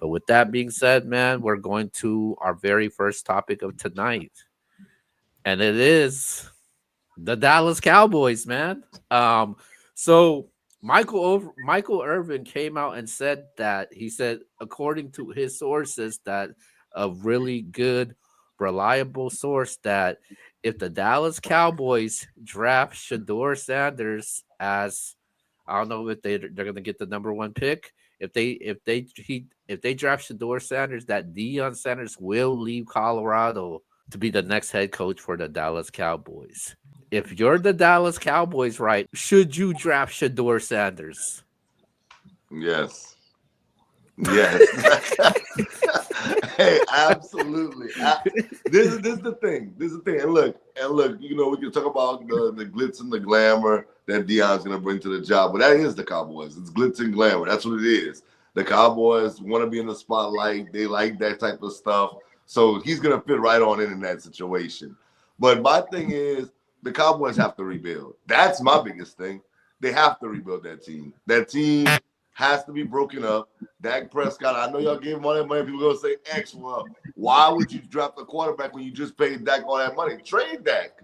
But with that being said, man, we're going to our very first topic of tonight, and it is the Dallas Cowboys, man. So Michael Irvin came out and said that he said, according to his sources, that a really good, reliable source, that if the Dallas Cowboys draft Shador Sanders as, I don't know if they're gonna get the number one pick. If they draft Shador Sanders, that Deion Sanders will leave Colorado to be the next head coach for the Dallas Cowboys. If you're the Dallas Cowboys, right, should you draft Shador Sanders? Yes. Yes. Hey, absolutely. This is the thing. This is the thing. And look, we can talk about the glitz and the glamour that Deion's gonna bring to the job, but that is the Cowboys. It's glitz and glamour. That's what it is. The Cowboys want to be in the spotlight. They like that type of stuff. So he's gonna fit right on in that situation. But my thing is, the Cowboys have to rebuild. That's my biggest thing. They have to rebuild that team. That team has to be broken up. Dak Prescott, I know y'all gave him all that money. People going to say, X, well, why would you draft the quarterback when you just paid Dak all that money? Trade Dak.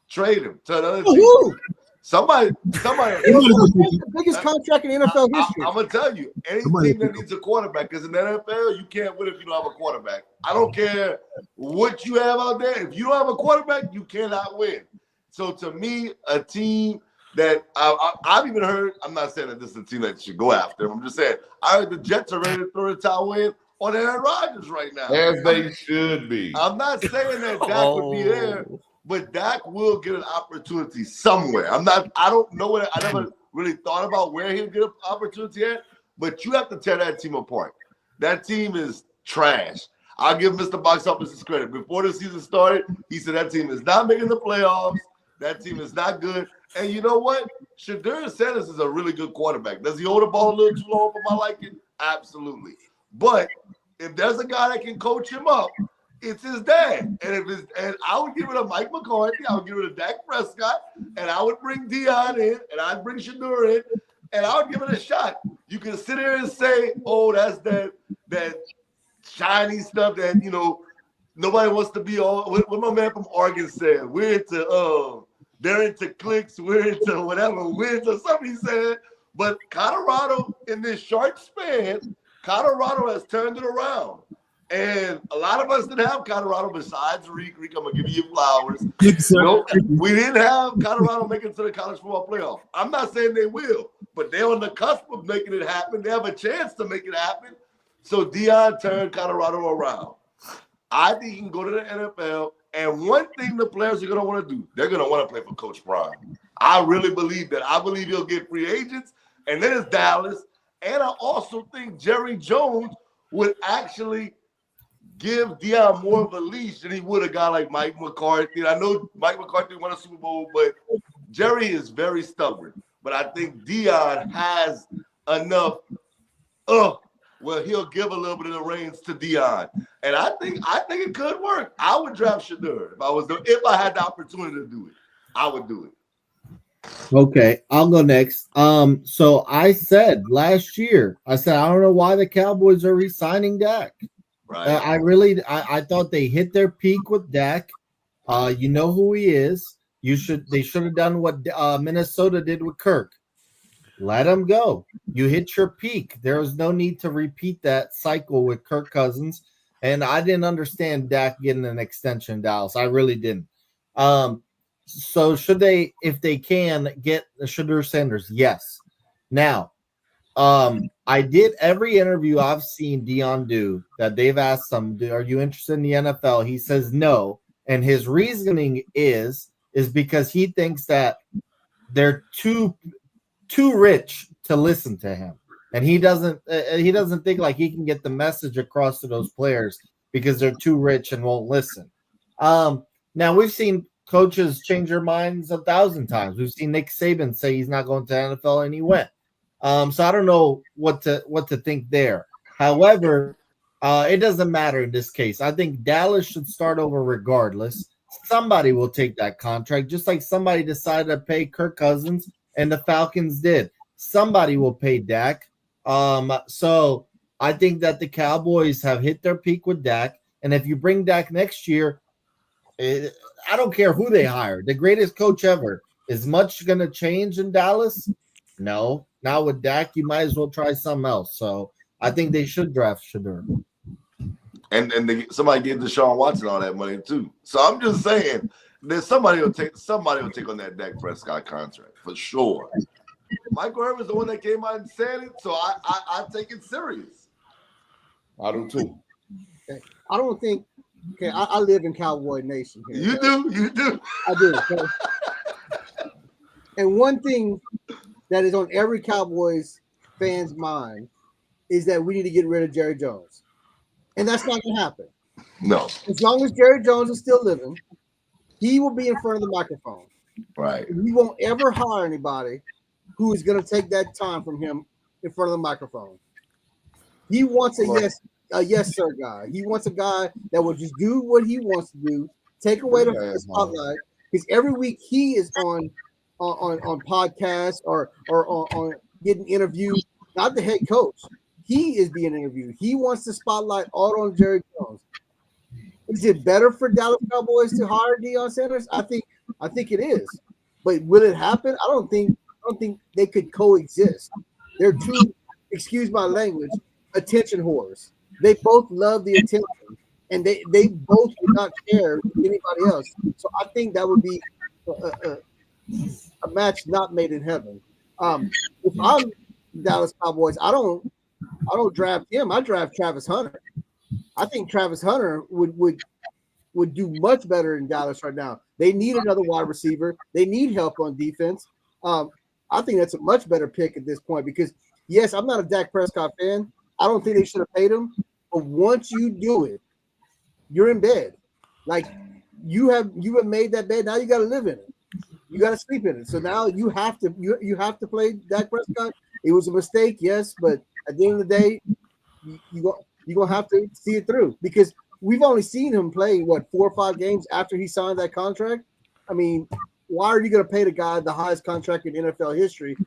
Trade him to another team. Somebody. The biggest contract in NFL history. I'm going to tell you, any team that needs a quarterback, because in the NFL, you can't win if you don't have a quarterback. I don't care what you have out there. If you don't have a quarterback, you cannot win. So to me, a team that I've even heard, I'm not saying that this is a team that you should go after. I'm just saying, I heard the Jets are ready to throw the towel in on Aaron Rodgers right now. As they should be. I'm not saying that Dak would be there, but Dak will get an opportunity somewhere. I don't know what, I never really thought about where he'll get an opportunity at, but you have to tear that team apart. That team is trash. I'll give Mr. Box Office his credit. Before the season started, he said that team is not making the playoffs. That team is not good. And you know what? Shador Sanders is a really good quarterback. Does he hold the ball a little too long for my liking? Absolutely. But if there's a guy that can coach him up, it's his dad. And I would give it to Mike McCarthy. I would give it to Dak Prescott. And I would bring Deion in. And I'd bring Shador in. And I would give it a shot. You can sit here and say, oh, that's that shiny stuff that, nobody wants to be all. What my man from Oregon said, they're into clicks, we're into whatever wins or something he said. But Colorado, in this short span, Colorado has turned it around. And a lot of us didn't have Colorado besides Reek. Reek, I'm going to give you flowers. We didn't have Colorado making it to the college football playoff. I'm not saying they will, but they're on the cusp of making it happen. They have a chance to make it happen. So Deion turned Colorado around. I think he can go to the NFL. And one thing the players are going to want to do, they're going to want to play for Coach Prime. I really believe that. I believe he'll get free agents, and then it's Dallas. And I also think Jerry Jones would actually give Deion more of a leash than he would a guy like Mike McCarthy. I know Mike McCarthy won a Super Bowl, but Jerry is very stubborn. But I think Deion has enough he'll give a little bit of the reins to Deion. And I think it could work. I would draft Shador if I had the opportunity to do it. I would do it. Okay, I'll go next. So I said last year, I don't know why the Cowboys are re-signing Dak. Right. I thought they hit their peak with Dak. You know who he is. They should have done what Minnesota did with Kirk. Let him go. You hit your peak. There was no need to repeat that cycle with Kirk Cousins. And I didn't understand Dak getting an extension in Dallas. I really didn't. So should they, if they can, get Shador Sanders? Yes. Now, I did every interview I've seen Deion do that they've asked him, are you interested in the NFL? He says no. And his reasoning is because he thinks that they're too rich to listen to him, and he doesn't think like he can get the message across to those players because they're too rich and won't listen. Now we've seen coaches change their minds 1,000 times. We've seen Nick Saban say he's not going to the NFL, and he went. So I don't know what to think there. However, it doesn't matter in this case. I think Dallas should start over regardless. Somebody will take that contract, just like somebody decided to pay Kirk Cousins. And the Falcons did. Somebody will pay Dak. So I think that the Cowboys have hit their peak with Dak, and if you bring Dak next year, I don't care who they hire, the greatest coach ever. Is much going to change in Dallas? No. Now with Dak, you might as well try something else. So I think they should draft Shador. And somebody gave Deshaun Watson all that money too. So I'm just saying, there's somebody will take on that Dak Prescott contract for sure. Michael Irvin's the one that came out and said it, so I take it serious. I do too. Okay. I don't think. Okay, I live in Cowboy Nation here. You do. I do. Okay? And one thing that is on every Cowboys fan's mind is that we need to get rid of Jerry Jones, and that's not going to happen. No. As long as Jerry Jones is still living, he will be in front of the microphone. Right. We won't ever hire anybody who is going to take that time from him in front of the microphone. He wants a yes sir guy. He wants a guy that will just do what he wants to do, take away the spotlight. Because every week he is on podcasts or on getting interviewed. Not the head coach. He is being interviewed. He wants the spotlight all on Jerry Jones. Is it better for Dallas Cowboys to hire Deion Sanders? I think it is. But will it happen? I don't think they could coexist. They're two, excuse my language, attention whores. They both love the attention, and they both would not care anybody else. So I think that would be a match not made in heaven. If I'm Dallas Cowboys, I don't draft him. I draft Travis Hunter. I think Travis Hunter would do much better in Dallas right now. They need another wide receiver. They need help on defense. I think that's a much better pick at this point because, yes, I'm not a Dak Prescott fan. I don't think they should have paid him. But once you do it, you're in bed. Like you have made that bed. Now you got to live in it. You got to sleep in it. So now you have to play Dak Prescott. It was a mistake, yes, but at the end of the day, you're gonna have to see it through because we've only seen him play 4 or 5 games after he signed that contract. I mean, why are you going to pay the guy the highest contract in NFL history,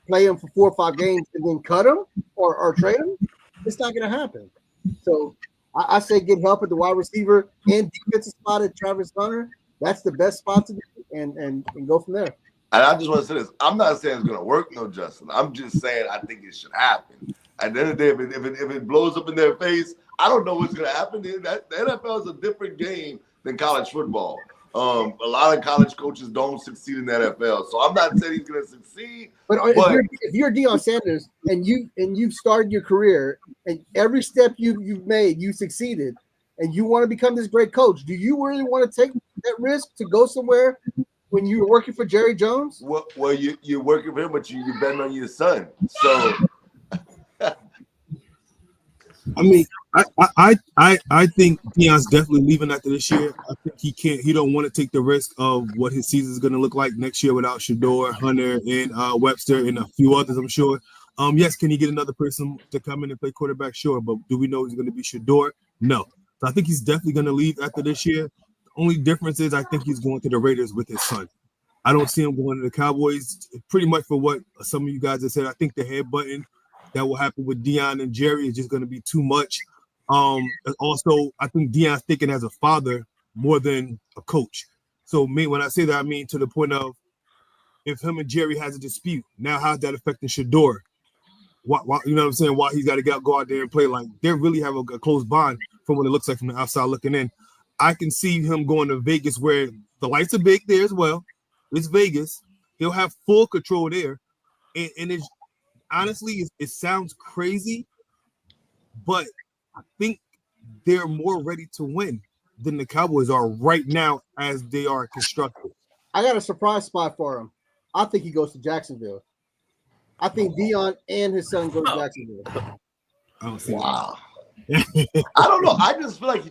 play him for 4 or 5 games, and then cut him or trade him? It's not going to happen. So I say get help at the wide receiver and defensive spot at Travis Hunter. That's the best spot to do, and go from there. And I just want to say this. I'm not saying it's going to work, no, Justin. I'm just saying I think it should happen. At the end of the day, if it blows up in their face, I don't know what's going to happen. The NFL is a different game than college football. A lot of college coaches don't succeed in the NFL, so I'm not saying he's going to succeed. But if you're Deion Sanders and you've started your career and every step you've made, you succeeded, and you want to become this great coach, do you really want to take that risk to go somewhere when you were working for Jerry Jones? Well, you're working for him, but you're betting on your son. So, I mean, I think Deion's definitely leaving after this year. I think he don't want to take the risk of what his season is going to look like next year without Shador, Hunter, and Webster, and a few others, I'm sure. Yes, can he get another person to come in and play quarterback? Sure, but do we know he's going to be Shador? No. So I think he's definitely going to leave after this year. The only difference is I think he's going to the Raiders with his son. I don't see him going to the Cowboys. Pretty much for what some of you guys have said. I think the headbutting that will happen with Deion and Jerry is just going to be too much. Also, I think Deion's thinking as a father more than a coach. So when I say that, I mean to the point of if him and Jerry has a dispute, now how's that affecting Shador? Why, you know what I'm saying? Why he's got to go out there and play like they really have a close bond from what it looks like from the outside looking in. I can see him going to Vegas where the lights are big there as well. It's Vegas. He'll have full control there. And it's honestly, it sounds crazy, but I think they're more ready to win than the Cowboys are right now as they are constructed. I got a surprise spot for him. I think he goes to Jacksonville. I think Deion and his son go to Jacksonville. I don't see wow. I don't know. I just feel like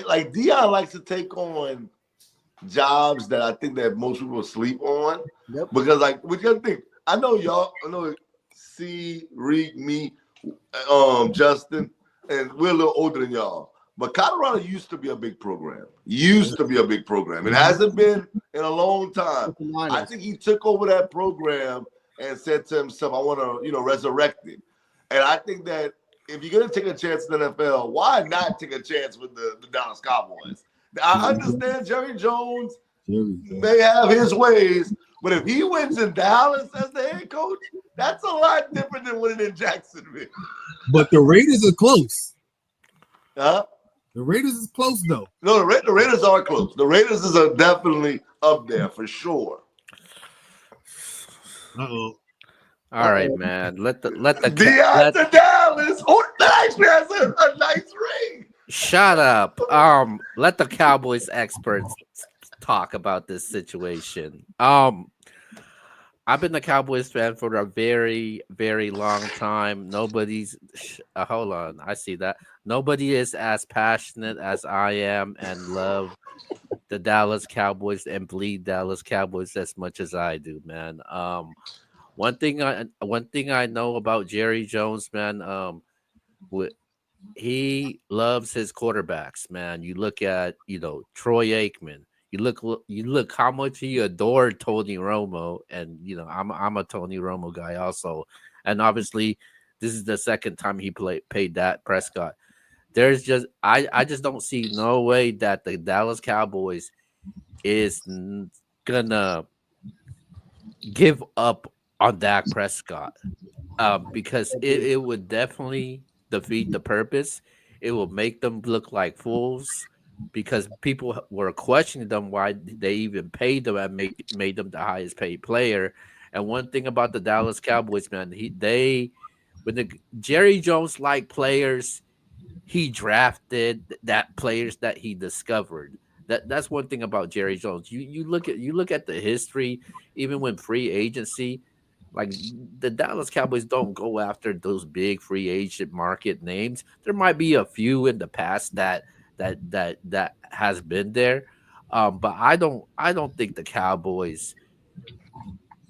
like Deion likes to take on jobs that I think that most people sleep on. Yep. Because like we gotta think. I know C, Reed, me, Justin, and we're a little older than y'all. But Colorado used to be a big program. It hasn't been in a long time. I think he took over that program and said to himself, I want to, resurrect it. And I think that if you're gonna take a chance in the NFL, why not take a chance with the Dallas Cowboys? I understand Jerry Jones may have his ways, but if he wins in Dallas as the head coach, that's a lot different than winning in Jacksonville. But the Raiders are close. Huh? The Raiders is close though. No, the Raiders are close. The Raiders is definitely up there for sure. Uh-oh. All right, man. Let the Deion to Dallas. Oh, that actually has a nice ring. shut up. Let the Cowboys experts talk about this situation. I've been a Cowboys fan for a very, very long time. Nobody's hold on. I see that. Nobody is as passionate as I am and love the Dallas Cowboys and bleed Dallas Cowboys as much as I do, man. One thing I know about Jerry Jones, man. Wi- he loves his quarterbacks, man. You look at Troy Aikman. You look how much he adored Tony Romo, and I'm a Tony Romo guy also, and obviously this is the second time he paid Dak Prescott. I just don't see no way that the Dallas Cowboys is gonna give up on Dak Prescott, because it would definitely defeat the purpose. It will make them look like fools because people were questioning them why they even paid them and made them the highest paid player. And one thing about the Dallas Cowboys, man, when the Jerry Jones like players, he drafted that players that he discovered. That's one thing about Jerry Jones. You look at the history, even when free agency, like the Dallas Cowboys don't go after those big free agent market names. There might be a few in the past that has been there, but I don't think the Cowboys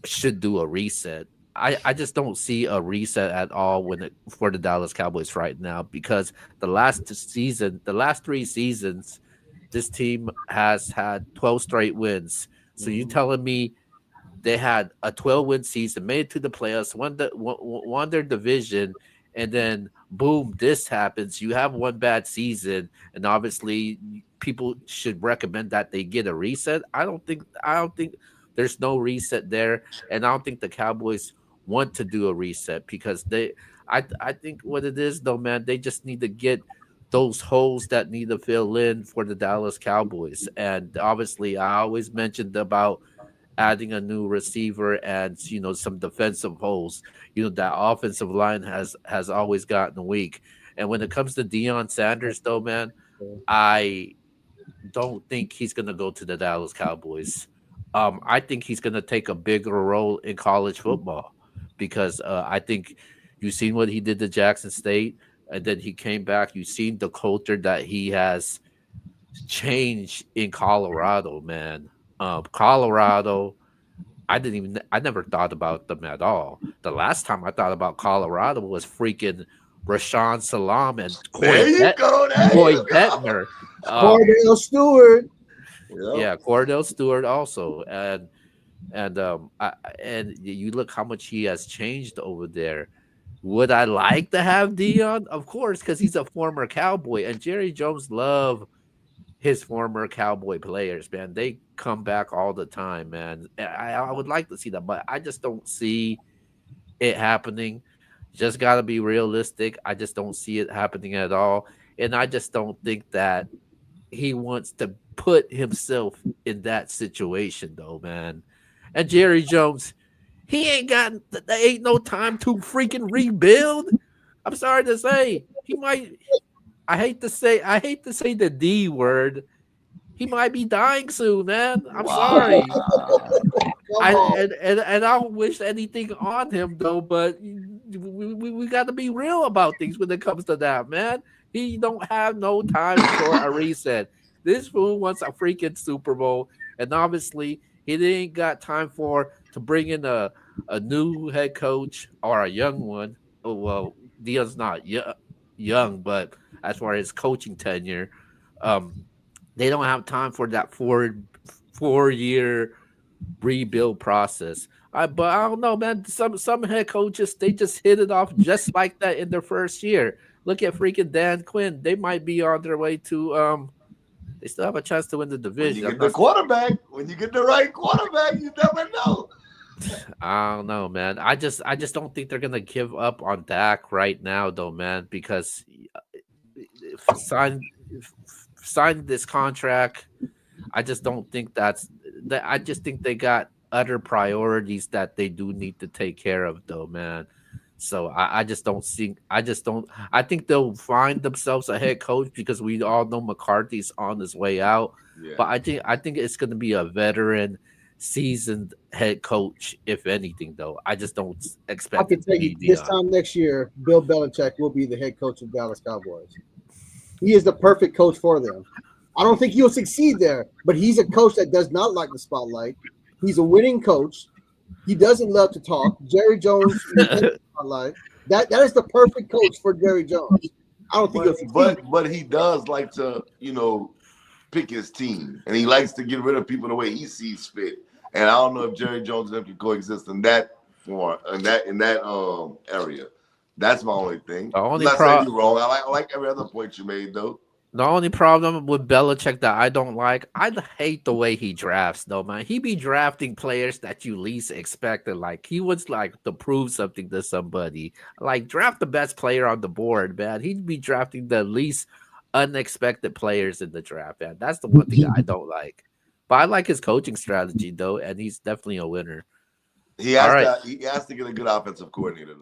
should do a reset. I just don't see a reset at all for the Dallas Cowboys right now because the last 3 seasons, this team has had 12 straight wins. So you telling me they had a 12-win season, made it to the playoffs, won their division, and then boom, this happens. You have one bad season, and obviously people should recommend that they get a reset. I don't think there's no reset there, and I don't think the Cowboys want to do a reset because I think what it is though, man, they just need to get those holes that need to fill in for the Dallas Cowboys. And obviously I always mentioned about adding a new receiver and some defensive holes. That offensive line has always gotten weak. And when it comes to Deion Sanders, though, man, I don't think he's gonna go to the Dallas Cowboys. I think he's gonna take a bigger role in college football because I think you've seen what he did to Jackson State, and then he came back. You've seen the culture that he has changed in Colorado, man. Colorado, I never thought about them at all. The last time I thought about Colorado was freaking Rashawn Salam and There you go. There Coy you go. Bettner. Cordell Stewart. Yeah, Cordell Stewart also, and you look how much he has changed over there. Would I like to have Dion? Of course, because he's a former Cowboy, and Jerry Jones love his former Cowboy players, man. They come back all the time, man. I would like to see that, but I just don't see it happening. Just got to be realistic. I just don't see it happening at all. And I just don't think that he wants to put himself in that situation, though, man. And Jerry Jones, he ain't no time to freaking rebuild. I'm sorry to say, he might. I hate to say the D word. He might be dying soon, man. I'm sorry. And I don't wish anything on him though, but we got to be real about things when it comes to that, man. He don't have no time for a reset. This fool wants a freaking Super Bowl, and obviously he didn't got time to bring in a new head coach or a young one. Oh well, Dion's not young, but as far as coaching tenure, um, they don't have time for that four year rebuild process. But I don't know, man. Some head coaches they just hit it off just like that in their first year. Look at freaking Dan Quinn. They might be on their way to They still have a chance to win the When you division. get the quarterback, when you get the right quarterback, you never know. I don't know, man. I just don't think they're gonna give up on Dak right now, though, man. Because sign this contract. I just don't think that's that. I just think they got other priorities that they do need to take care of, though, man. So I just don't think I just don't I think they'll find themselves a head coach because we all know McCarthy's on his way out. Yeah. But I think it's gonna be a veteran, seasoned head coach, if anything, though. I just don't I expect can it to tell you be this Dion. time next year, Bill Belichick will be the head coach of Dallas Cowboys. He is the perfect coach for them. I don't think he'll succeed there, but he's a coach that does not like the spotlight. He's a winning coach. He doesn't love to talk. Jerry Jones is the spotlight. That is the perfect coach for Jerry Jones. I don't think he'll succeed. But he does like to, pick his team, and he likes to get rid of people the way he sees fit. And I don't know if Jerry Jones and him can coexist in that form, in that area. That's my only thing. The I'm only not saying pro you're wrong. I like every other point you made, though. The only problem with Belichick that I don't like, I hate the way he drafts, though, man. He be drafting players that you least expected. Like he was like to prove something to somebody. Like draft the best player on the board, man. He'd be drafting the least unexpected players in the draft, man. That's the one thing I don't like. But I like his coaching strategy though, and he's definitely a winner. He All has right. to. He has to get a good offensive coordinator.